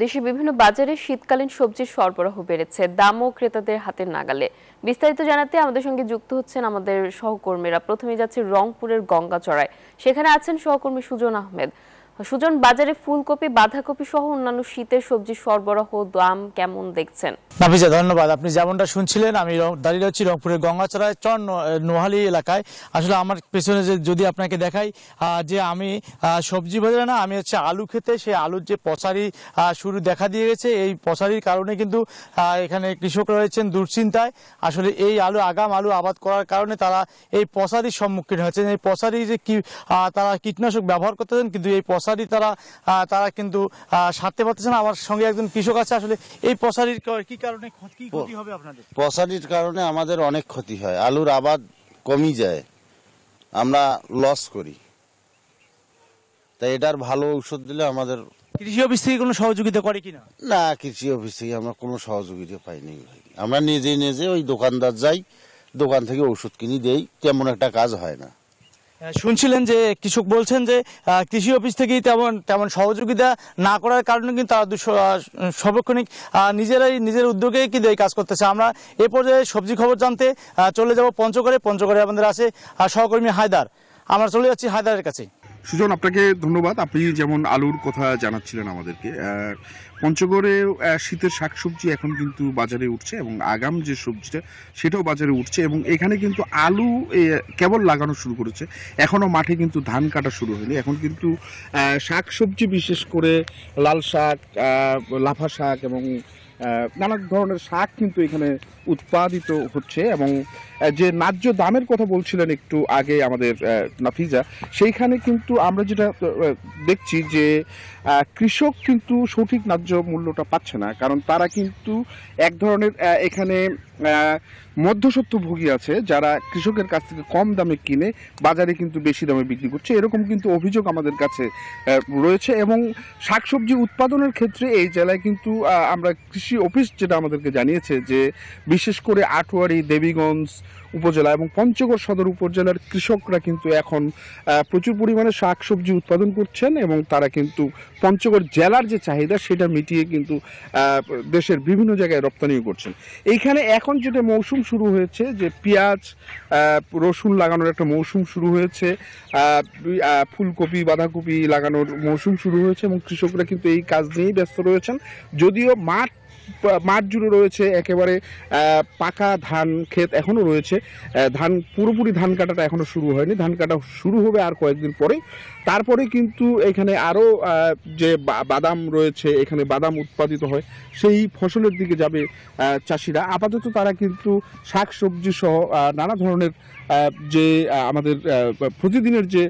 দেশের বিভিন্ন বাজারে শীতকালীন সবজির সরবরাহ বেড়েছে, দামও ক্রেতাদের হাতের নাগালে। বিস্তারিত জানাতে আমাদের সঙ্গে যুক্ত হচ্ছেন আমাদের সহকর্মীরা। প্রথমে যাচ্ছে রংপুরের গঙ্গাচড়ায়, সেখানে আছেন সহকর্মী সুজন আহমেদ। সুজন, বাজারে ফুলকপি, বাঁধাকপি সহ অন্যান্য শীতের সবজির সরবরাহ দাম কেমন দেখছেন? নাফিজা, ধন্যবাদ। আপনি যেমনটা শুনছিলেন, আমি দাঁড়িয়ে আছি রংপুরের গঙ্গাচড়ায় চর নোহালী এলাকায়। আসলে আমার পেছনে যদি আপনাকে দেখাই যে আমি সবজি বাজারে না, আমি হচ্ছে আলু খেতে, সেই আলুর যে পচারি শুরু দেখা দিয়ে গেছে, এই পচারির কারণে কিন্তু এখানে কৃষক রয়েছেন দুশ্চিন্তায়। আসলে এই আগাম আলু আবাদ করার কারণে তারা এই পচারির সম্মুখীন হয়েছেন। এই পচারি যে তারা কীটনাশক ব্যবহার করতেছেন, কিন্তু এই পচারি তারা কিন্তু সারতে পারতেছেন। আমার সঙ্গে একজন কৃষক আছে। আসলে এই পচারির কি কারণে ক্ষতি হবে আপনাদের? পচারির কারণে আমাদের অনেক ক্ষতি হয়, আলুর আবাদ কমে যায়, আমরা লস করি। তাই এটার ভালো ঔষধ দিলে আমাদের। কৃষি অফিস থেকে কোনো সহযোগিতা করে কিনা? না, কৃষি অফিস থেকে আমরা কোনো সহযোগিতা পাইনি ভাই। আমরা নিজে ওই দোকানদার যাই, দোকান থেকে ওষুধ কিনে দেই, তেমন একটা কাজ হয় না। শুনছিলেন যে কৃষক বলছেন যে কৃষি অফিস থেকেই তেমন সহযোগিতা না করার কারণে কিন্তু তারা সার্বক্ষণিক নিজের উদ্যোগে কিন্তু এই কাজ করতেছে। আমরা এ পর্যায়ে সবজি খবর জানতে চলে যাব পঞ্চগড়ে আমাদের আছে সহকর্মী হায়দার। আমরা চলে যাচ্ছি হায়দারের কাছে। সুজন, আপনাকে ধন্যবাদ। আপনি যেমন আলুর কথা জানাচ্ছিলেন আমাদেরকে, পঞ্চগড়ে শীতের শাকসবজি এখন কিন্তু বাজারে উঠছে এবং আগাম যে সবজিটা সেটাও বাজারে উঠছে, এবং এখানে কিন্তু আলু কেবল লাগানো শুরু করেছে, এখনও মাঠে কিন্তু ধান কাটা শুরু হয়নি। এখন কিন্তু শাকসবজি, বিশেষ করে লাল শাক, লাফা শাক এবং নানা ধরনের শাক কিন্তু এখানে উৎপাদিত হচ্ছে। এবং যে ন্যায্য দামের কথা বলছিলেন একটু আগে আমাদের নাফিজা, সেইখানে কিন্তু আমরা যেটা দেখছি যে কৃষক কিন্তু সঠিক ন্যায্য মূল্যটা পাচ্ছে না, কারণ তারা কিন্তু এক ধরনের এখানে মধ্যস্বত্বভোগী আছে, যারা কৃষকের কাছ থেকে কম দামে কিনে বাজারে কিন্তু বেশি দামে বিক্রি করছে, এরকম কিন্তু অভিযোগ আমাদের কাছে রয়েছে। এবং শাকসবজি উৎপাদনের ক্ষেত্রে এই জেলায় কিন্তু আমরা কৃষি অফিস যেটা আমাদেরকে জানিয়েছে যে বিশেষ করে আটোয়ারি, দেবীগঞ্জ উপজেলা এবং পঞ্চগড় সদর উপজেলার কৃষকরা কিন্তু এখন প্রচুর পরিমাণে শাকসবজি উৎপাদন করছেন, এবং তারা কিন্তু পঞ্চগড় জেলার যে চাহিদা সেটা মিটিয়ে কিন্তু দেশের বিভিন্ন জায়গায় রপ্তানিও করছেন। এইখানে এখন যেটা মৌসুম শুরু হয়েছে, যে পেঁয়াজ রসুন লাগানোর একটা মৌসুম শুরু হয়েছে, ফুলকপি বাঁধাকপি লাগানোর মৌসুম শুরু হয়েছে, এবং কৃষকরা কিন্তু এই কাজ নিয়েই ব্যস্ত রয়েছেন। যদিও মাঠ জুড়ে রয়েছে একেবারে পাকা ধান ক্ষেত এখনও রয়েছে, পুরোপুরি ধান কাটাটা এখনও শুরু হয়নি, ধান কাটা শুরু হবে আর কয়েকদিন পরে। তারপরে কিন্তু এখানে আরও যে বাদাম রয়েছে, এখানে বাদাম উৎপাদিত হয়, সেই ফসলের দিকে যাবে চাষিরা। আপাতত তারা কিন্তু শাক সবজি সহ নানা ধরনের যে আমাদের প্রতিদিনের যে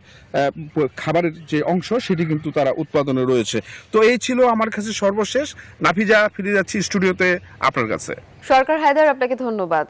খাবারের যে অংশ সেটি কিন্তু তারা উৎপাদনে রয়েছে। তো এই ছিল আমার কাছে সর্বশেষ। নাফিজা, ফিরে যাচ্ছি স্টুডিওতে আপনার কাছে। সরকার হায়দার, আপনাকে ধন্যবাদ।